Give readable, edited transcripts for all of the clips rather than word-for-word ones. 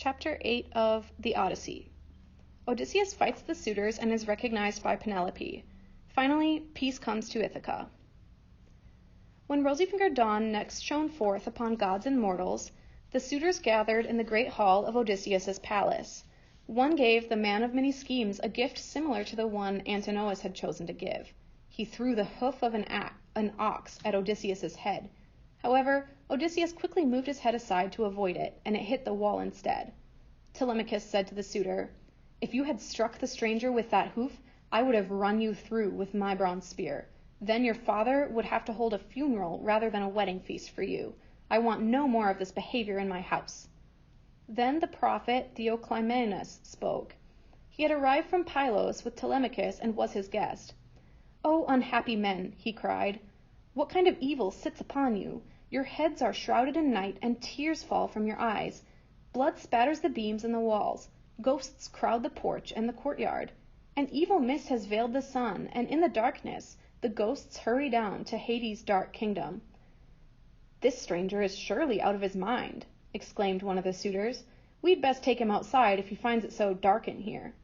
Chapter 8 of the Odyssey. Odysseus fights the suitors and is recognized by Penelope. Finally, peace comes to Ithaca. When rosy-fingered dawn next shone forth upon gods and mortals, the suitors gathered in the great hall of Odysseus's palace. One gave the man of many schemes a gift similar to the one Antinous had chosen to give. He threw the hoof of an ox at Odysseus's head. However, Odysseus quickly moved his head aside to avoid it, and it hit the wall instead. Telemachus said to the suitor, "If you had struck the stranger with that hoof, I would have run you through with my bronze spear. Then your father would have to hold a funeral rather than a wedding feast for you. I want no more of this behavior in my house." Then the prophet Theoclymenus spoke. He had arrived from Pylos with Telemachus and was his guest. "O unhappy men," he cried, "what kind of evil sits upon you? Your heads are shrouded in night, and tears fall from your eyes. Blood spatters the beams and the walls. Ghosts crowd the porch and the courtyard. An evil mist has veiled the sun, and in the darkness the ghosts hurry down to Hades' dark kingdom." "This stranger is surely out of his mind," exclaimed one of the suitors. "We'd best take him outside if he finds it so dark in here."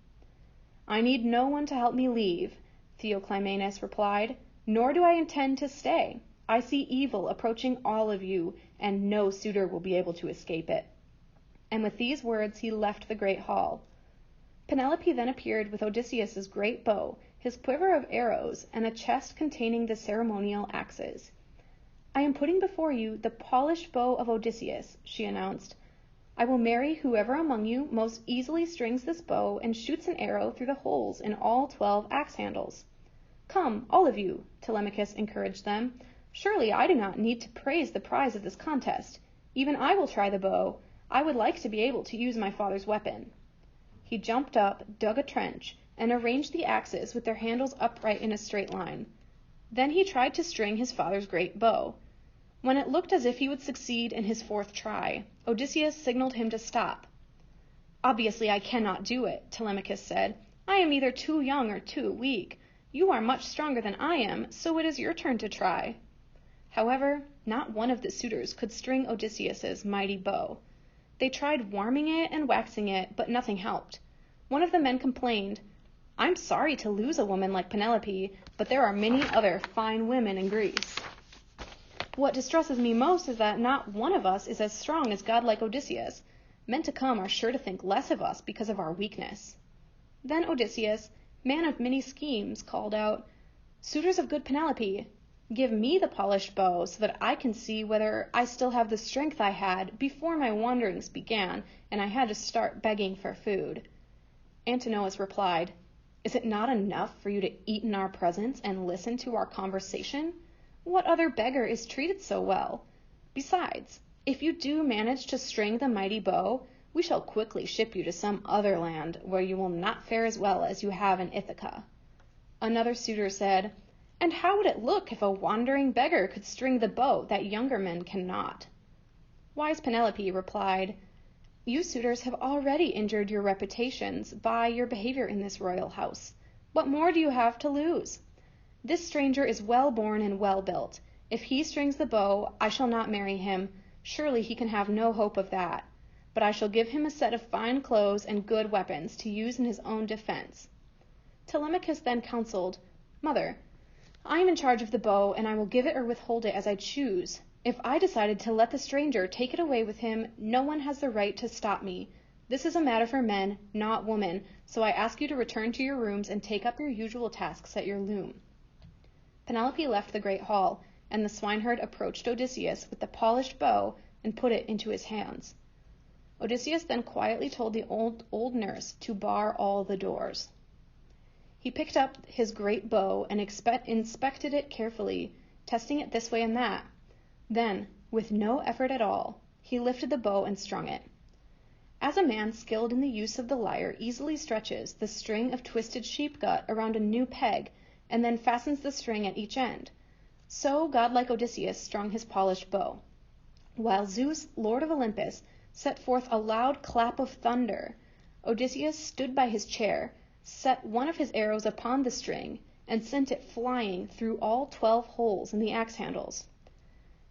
"I need no one to help me leave," Theoclymenus replied, "nor do I intend to stay. I see evil approaching all of you, and no suitor will be able to escape it." And with these words he left the great hall. Penelope then appeared with Odysseus's great bow, his quiver of arrows, and a chest containing the ceremonial axes. "I am putting before you the polished bow of Odysseus," she announced. "I will marry whoever among you most easily strings this bow and shoots an arrow through the holes in all 12 axe handles." "Come, all of you," Telemachus encouraged them. "Surely I do not need to praise the prize of this contest. Even I will try the bow. I would like to be able to use my father's weapon." He jumped up, dug a trench, and arranged the axes with their handles upright in a straight line. Then he tried to string his father's great bow. When it looked as if he would succeed in his 4th try, Odysseus signaled him to stop. "Obviously I cannot do it," Telemachus said. "I am either too young or too weak. You are much stronger than I am, so it is your turn to try." However, not one of the suitors could string Odysseus's mighty bow. They tried warming it and waxing it, but nothing helped. One of the men complained, "I'm sorry to lose a woman like Penelope, but there are many other fine women in Greece. What distresses me most is that not one of us is as strong as godlike Odysseus. Men to come are sure to think less of us because of our weakness." Then Odysseus, man of many schemes, called out, "Suitors of good Penelope, give me the polished bow so that I can see whether I still have the strength I had before my wanderings began and I had to start begging for food." Antinous replied, "Is it not enough for you to eat in our presence and listen to our conversation? What other beggar is treated so well? Besides, if you do manage to string the mighty bow, we shall quickly ship you to some other land where you will not fare as well as you have in Ithaca." Another suitor said, "And how would it look if a wandering beggar could string the bow that younger men cannot?" Wise Penelope replied, "You suitors have already injured your reputations by your behavior in this royal house. What more do you have to lose? This stranger is well born and well built. If he strings the bow, I shall not marry him. Surely he can have no hope of that. But I shall give him a set of fine clothes and good weapons to use in his own defense." Telemachus then counseled, "Mother, I am in charge of the bow, and I will give it or withhold it as I choose. If I decided to let the stranger take it away with him, no one has the right to stop me. This is a matter for men, not women, so I ask you to return to your rooms and take up your usual tasks at your loom." Penelope left the great hall, and the swineherd approached Odysseus with the polished bow and put it into his hands. Odysseus then quietly told the old nurse to bar all the doors. He picked up his great bow and inspected it carefully, testing it this way and that. Then, with no effort at all, he lifted the bow and strung it. As a man skilled in the use of the lyre easily stretches the string of twisted sheep gut around a new peg and then fastens the string at each end, so godlike Odysseus strung his polished bow. While Zeus, lord of Olympus, set forth a loud clap of thunder, Odysseus stood by his chair, set one of his arrows upon the string, and sent it flying through all 12 holes in the axe handles.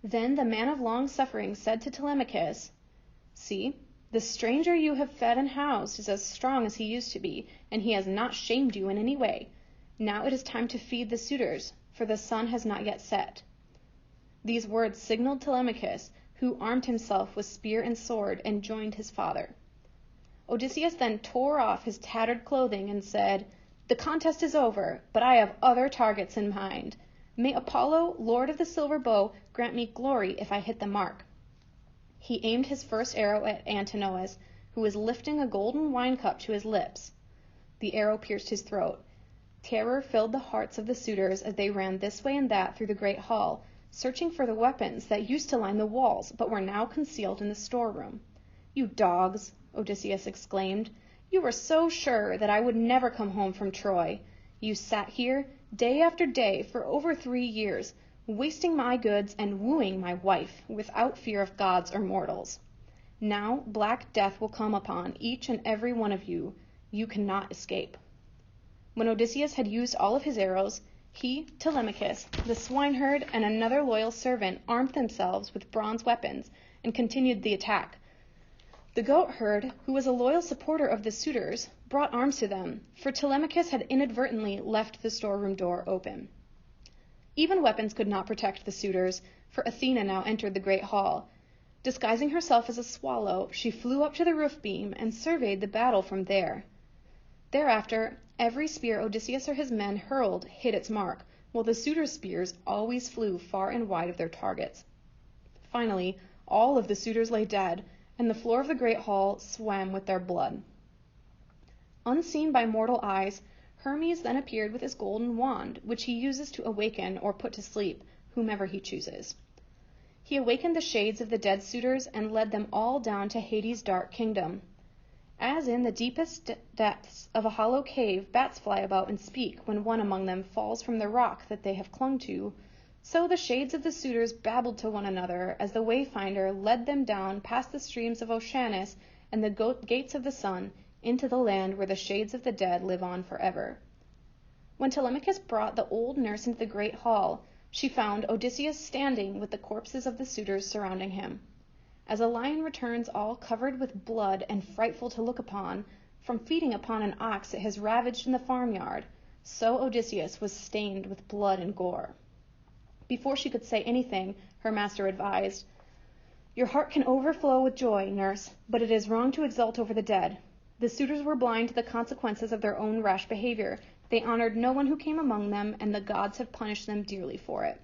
Then the man of long suffering said to Telemachus, "See, The stranger you have fed and housed is as strong as he used to be, and he has not shamed you in any way. Now it is time to feed the suitors, for the sun has not yet set." These words signaled Telemachus, who armed himself with spear and sword and joined his father. Odysseus then tore off his tattered clothing and said, "The contest is over, but I have other targets in mind. May Apollo, lord of the silver bow, grant me glory if I hit the mark." He aimed his first arrow at Antinous, who was lifting a golden wine cup to his lips. The arrow pierced his throat. Terror filled the hearts of the suitors as they ran this way and that through the great hall, searching for the weapons that used to line the walls but were now concealed in the storeroom. "You dogs," Odysseus exclaimed, "you were so sure that I would never come home from Troy. You sat here, day after day, for over 3 years, wasting my goods and wooing my wife, without fear of gods or mortals. Now black death will come upon each and every one of you. You cannot escape." When Odysseus had used all of his arrows, he, Telemachus, the swineherd, and another loyal servant armed themselves with bronze weapons and continued the attack. The goatherd, who was a loyal supporter of the suitors, brought arms to them, for Telemachus had inadvertently left the storeroom door open. Even weapons could not protect the suitors, for Athena now entered the great hall. Disguising herself as a swallow, she flew up to the roof beam and surveyed the battle from there. Thereafter, every spear Odysseus or his men hurled hit its mark, while the suitors' spears always flew far and wide of their targets. Finally, all of the suitors lay dead, and the floor of the great hall swam with their blood. Unseen by mortal eyes, Hermes then appeared with his golden wand, which he uses to awaken or put to sleep whomever he chooses. He awakened the shades of the dead suitors and led them all down to Hades' dark kingdom. As in the deepest depths of a hollow cave bats fly about and speak when one among them falls from the rock that they have clung to, so the shades of the suitors babbled to one another as the wayfinder led them down past the streams of Oceanus and the gates of the sun into the land where the shades of the dead live on forever. When Telemachus brought the old nurse into the great hall, she found Odysseus standing with the corpses of the suitors surrounding him. As a lion returns all covered with blood and frightful to look upon, from feeding upon an ox it has ravaged in the farmyard, so Odysseus was stained with blood and gore. Before she could say anything, her master advised, "Your heart can overflow with joy, nurse, but it is wrong to exult over the dead. The suitors were blind to the consequences of their own rash behavior. They honored no one who came among them, and the gods have punished them dearly for it."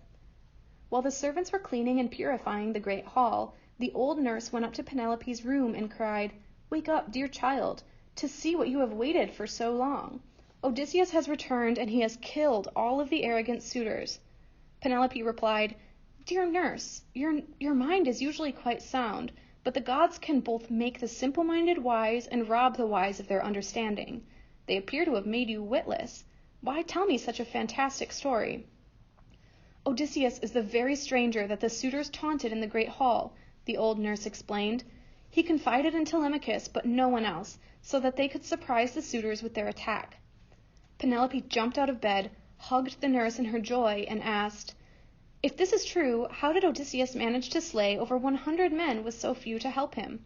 While the servants were cleaning and purifying the great hall, the old nurse went up to Penelope's room and cried, "Wake up, dear child, to see what you have waited for so long. Odysseus has returned, and he has killed all of the arrogant suitors." Penelope replied, "Dear nurse, your mind is usually quite sound, but the gods can both make the simple-minded wise and rob the wise of their understanding. They appear to have made you witless. Why tell me such a fantastic story?" "Odysseus is the very stranger that the suitors taunted in the great hall," the old nurse explained. "He confided in Telemachus, but no one else, so that they could surprise the suitors with their attack." Penelope jumped out of bed, hugged the nurse in her joy, and asked, "If this is true, how did Odysseus manage to slay over 100 men with so few to help him?"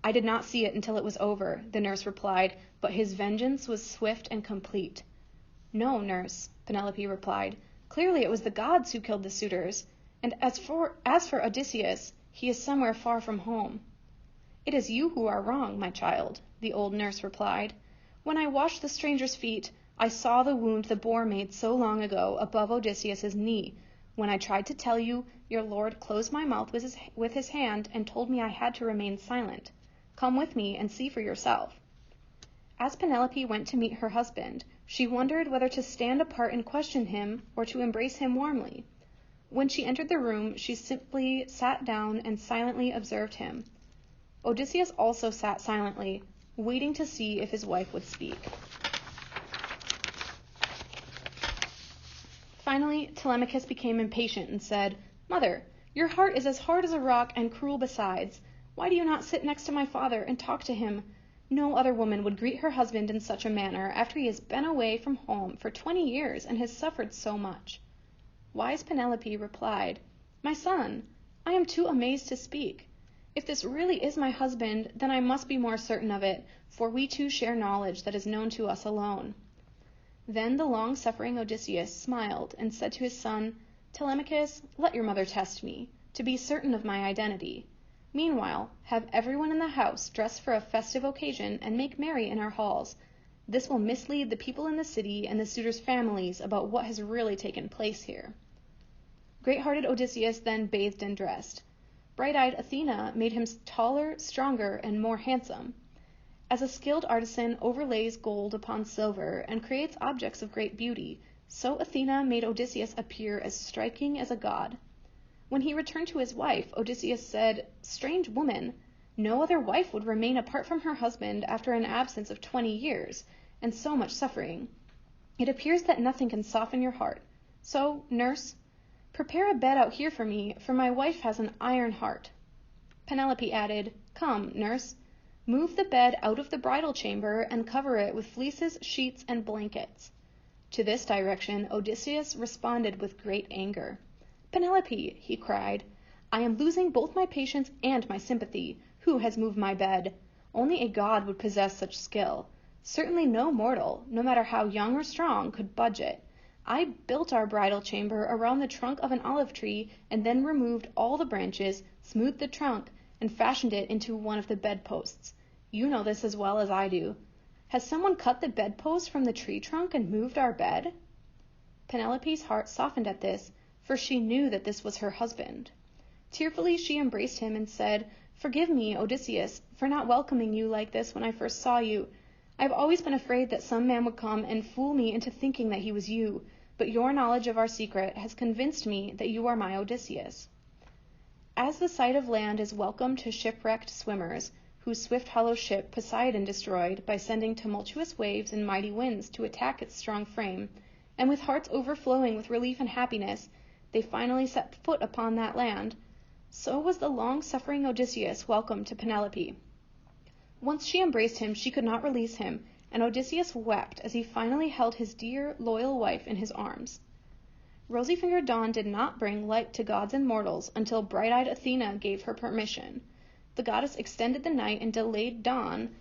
"I did not see it until it was over," the nurse replied, "but his vengeance was swift and complete." "No, nurse," Penelope replied. "Clearly it was the gods who killed the suitors. And as for Odysseus, he is somewhere far from home." "It is you who are wrong, my child," the old nurse replied. "When I washed the stranger's feet, I saw the wound the boar made so long ago above Odysseus's knee. When I tried to tell you, your lord closed my mouth with his hand and told me I had to remain silent. Come with me and see for yourself." As Penelope went to meet her husband, she wondered whether to stand apart and question him or to embrace him warmly. When she entered the room, she simply sat down and silently observed him. Odysseus also sat silently, waiting to see if his wife would speak. Finally, Telemachus became impatient and said, "Mother, your heart is as hard as a rock and cruel besides. Why do you not sit next to my father and talk to him? No other woman would greet her husband in such a manner after he has been away from home for 20 years and has suffered so much." Wise Penelope replied, "My son, I am too amazed to speak. If this really is my husband, then I must be more certain of it, for we two share knowledge that is known to us alone." Then the long-suffering Odysseus smiled and said to his son, "Telemachus, let your mother test me, to be certain of my identity. Meanwhile, have everyone in the house dress for a festive occasion and make merry in our halls. This will mislead the people in the city and the suitors' families about what has really taken place here." Great-hearted Odysseus then bathed and dressed. Bright-eyed Athena made him taller, stronger, and more handsome. As a skilled artisan overlays gold upon silver and creates objects of great beauty, so Athena made Odysseus appear as striking as a god. When he returned to his wife, Odysseus said, "Strange woman, no other wife would remain apart from her husband after an absence of 20 years, and so much suffering. It appears that nothing can soften your heart. So, nurse, prepare a bed out here for me, for my wife has an iron heart." Penelope added, "Come, nurse, move the bed out of the bridal chamber and cover it with fleeces, sheets, and blankets." To this direction Odysseus responded with great anger. "Penelope," he cried, "I am losing both my patience and my sympathy. Who has moved my bed? Only a god would possess such skill. Certainly no mortal, no matter how young or strong, could budge it. I built our bridal chamber around the trunk of an olive tree and then removed all the branches, smoothed the trunk, and fashioned it into one of the bedposts. You know this as well as I do. Has someone cut the bedpost from the tree trunk and moved our bed?" Penelope's heart softened at this, for she knew that this was her husband. Tearfully she embraced him and said, "Forgive me, Odysseus, for not welcoming you like this when I first saw you. I have always been afraid that some man would come and fool me into thinking that he was you, but your knowledge of our secret has convinced me that you are my Odysseus." As the sight of land is welcome to shipwrecked swimmers, whose swift hollow ship Poseidon destroyed by sending tumultuous waves and mighty winds to attack its strong frame, and with hearts overflowing with relief and happiness, they finally set foot upon that land, so was the long-suffering Odysseus welcome to Penelope. Once she embraced him, she could not release him, and Odysseus wept as he finally held his dear, loyal wife in his arms. Rosy-fingered Dawn did not bring light to gods and mortals until bright-eyed Athena gave her permission. The goddess extended the night and delayed dawn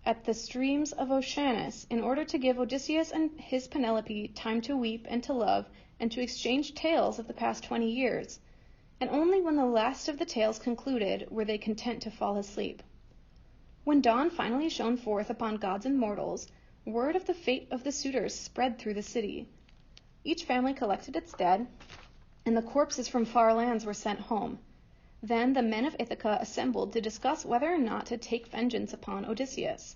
at the streams of Oceanus in order to give Odysseus and his Penelope time to weep and to love and to exchange tales of the past 20 years. And only when the last of the tales concluded were they content to fall asleep. When dawn finally shone forth upon gods and mortals, word of the fate of the suitors spread through the city. Each family collected its dead, and the corpses from far lands were sent home. Then the men of Ithaca assembled to discuss whether or not to take vengeance upon Odysseus.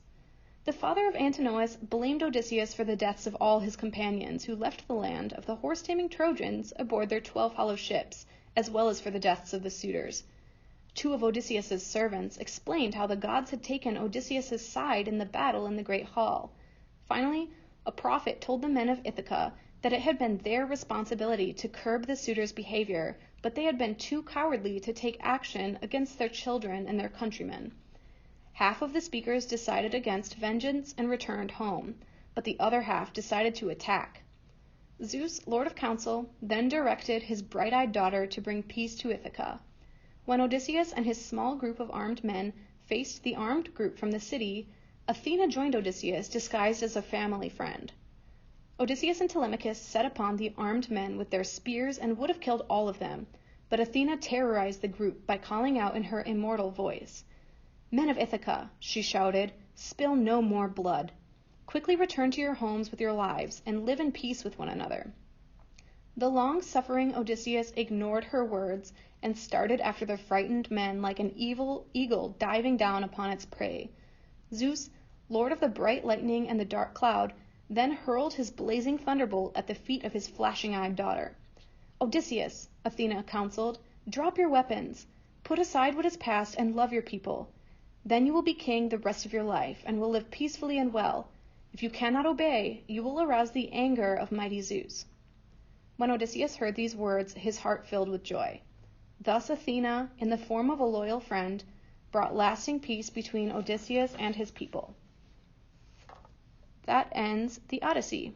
The father of Antinous blamed Odysseus for the deaths of all his companions who left the land of the horse-taming Trojans aboard their 12 hollow ships, as well as for the deaths of the suitors. 2 of Odysseus's servants explained how the gods had taken Odysseus's side in the battle in the great hall. Finally, a prophet told the men of Ithaca that it had been their responsibility to curb the suitors' behavior, but they had been too cowardly to take action against their children and their countrymen. Half of the speakers decided against vengeance and returned home, but the other half decided to attack. Zeus, Lord of Counsel, then directed his bright-eyed daughter to bring peace to Ithaca. When Odysseus and his small group of armed men faced the armed group from the city, Athena joined Odysseus disguised as a family friend. Odysseus and Telemachus set upon the armed men with their spears and would have killed all of them, but Athena terrorized the group by calling out in her immortal voice. "Men of Ithaca," she shouted, "spill no more blood. Quickly return to your homes with your lives and live in peace with one another." The long-suffering Odysseus ignored her words and started after the frightened men like an evil eagle diving down upon its prey. Zeus, lord of the bright lightning and the dark cloud, then hurled his blazing thunderbolt at the feet of his flashing-eyed daughter. "Odysseus," Athena counseled, "drop your weapons. Put aside what is past and love your people. Then you will be king the rest of your life and will live peacefully and well. If you cannot obey, you will arouse the anger of mighty Zeus." When Odysseus heard these words, his heart filled with joy. Thus Athena, in the form of a loyal friend, brought lasting peace between Odysseus and his people. That ends the Odyssey.